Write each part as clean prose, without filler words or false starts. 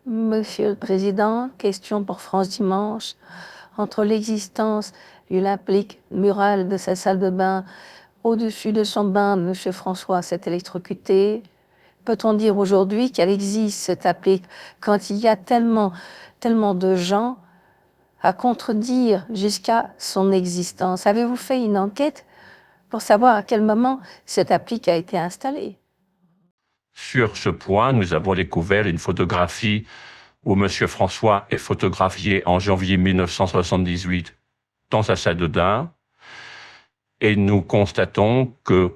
Monsieur le Président, question pour France Dimanche. Entre l'existence d'une applique murale de sa salle de bain, au-dessus de son bain, Monsieur François s'est électrocuté. Peut-on dire aujourd'hui qu'elle existe, cette applique, quand il y a tellement de gens à contredire jusqu'à son existence? Avez-vous fait une enquête pour savoir à quel moment cette applique a été installée? Sur ce point, nous avons découvert une photographie où M. François est photographié en janvier 1978 dans sa salle de bain, et nous constatons que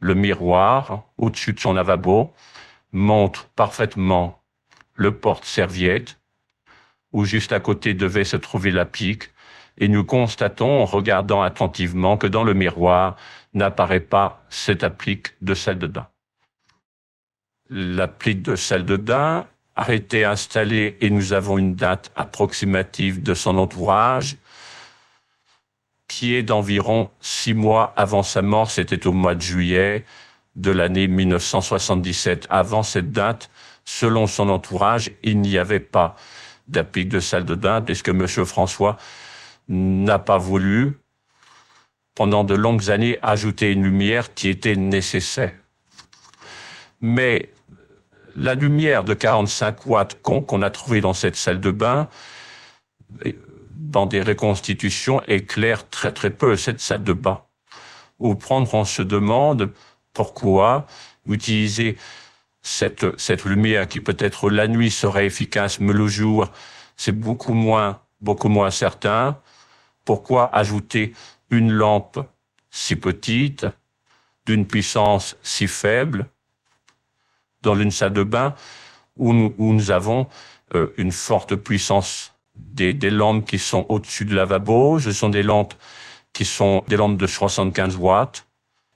le miroir au-dessus de son lavabo montre parfaitement le porte-serviette où juste à côté devait se trouver l'applique, et nous constatons en regardant attentivement que dans le miroir n'apparaît pas cette applique de salle de bain. L'applique de salle de bain a été installée et nous avons une date approximative de son entourage qui est d'environ 6 mois avant sa mort. C'était au mois de juillet de l'année 1977. Avant cette date, selon son entourage, il n'y avait pas d'applique de salle de bain puisque M. François n'a pas voulu, pendant de longues années, ajouter une lumière qui était nécessaire. Mais la lumière de 45 watts qu'on a trouvée dans cette salle de bain, dans des reconstitutions, éclaire très très peu cette salle de bain. Au prendre, on se demande pourquoi utiliser cette lumière qui peut-être la nuit serait efficace, mais le jour, c'est beaucoup moins certain. Pourquoi ajouter une lampe si petite, d'une puissance si faible, dans une salle de bain où nous avons une forte puissance des lampes qui sont au-dessus du lavabo. Ce sont des lampes qui sont des lampes de 75 watts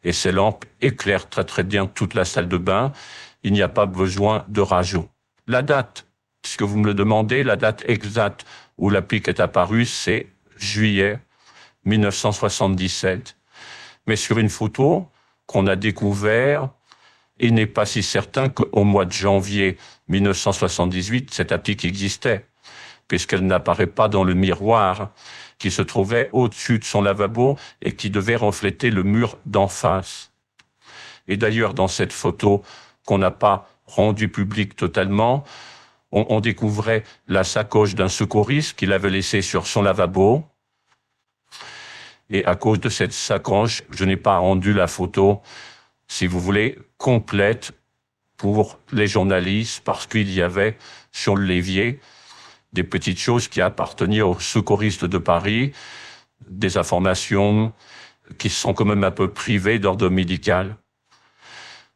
et ces lampes éclairent très très bien toute la salle de bain. Il n'y a pas besoin de rajout. La date, puisque vous me le demandez, la date exacte où l'applique est apparue, c'est juillet 1977. Mais sur une photo qu'on a découvert, il n'est pas si certain qu'au mois de janvier 1978, cette applique existait, puisqu'elle n'apparaît pas dans le miroir qui se trouvait au-dessus de son lavabo et qui devait refléter le mur d'en face. Et d'ailleurs, dans cette photo qu'on n'a pas rendue publique totalement, on découvrait la sacoche d'un secouriste qu'il avait laissée sur son lavabo. Et à cause de cette sacoche, je n'ai pas rendu la photo, si vous voulez, complète pour les journalistes, parce qu'il y avait sur le l'évier des petites choses qui appartenaient aux secouristes de Paris, des informations qui sont quand même un peu privées d'ordre médical.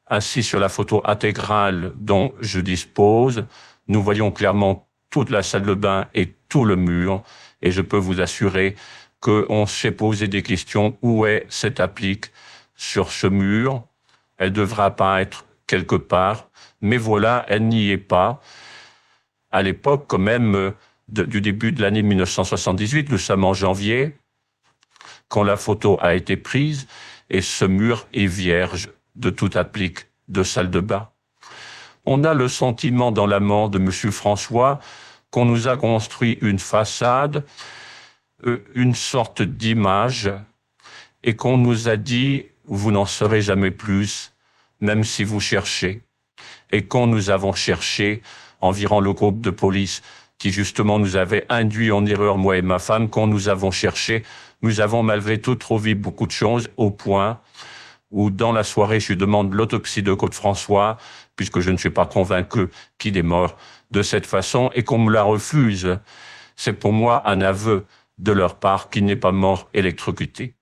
Ainsi, sur la photo intégrale dont je dispose, nous voyons clairement toute la salle de bain et tout le mur, et je peux vous assurer qu'on s'est posé des questions. Où est cette applique sur ce mur? Elle devra apparaître quelque part, mais voilà, elle n'y est pas. À l'époque, quand même, du début de l'année 1978, nous sommes en janvier, quand la photo a été prise, et ce mur est vierge de toute applique de salle de bain. On a le sentiment dans la mort de M. François qu'on nous a construit une façade, une sorte d'image, et qu'on nous a dit « vous n'en saurez jamais plus, même si vous cherchez ». Et quand nous avons cherché, environ le groupe de police qui justement nous avait induit en erreur, moi et ma femme, quand nous avons cherché, nous avons malgré tout trouvé beaucoup de choses, au point où dans la soirée, je demande l'autopsie de Claude François, puisque je ne suis pas convaincu qu'il est mort de cette façon, et qu'on me la refuse. C'est pour moi un aveu de leur part qu'il n'est pas mort électrocuté.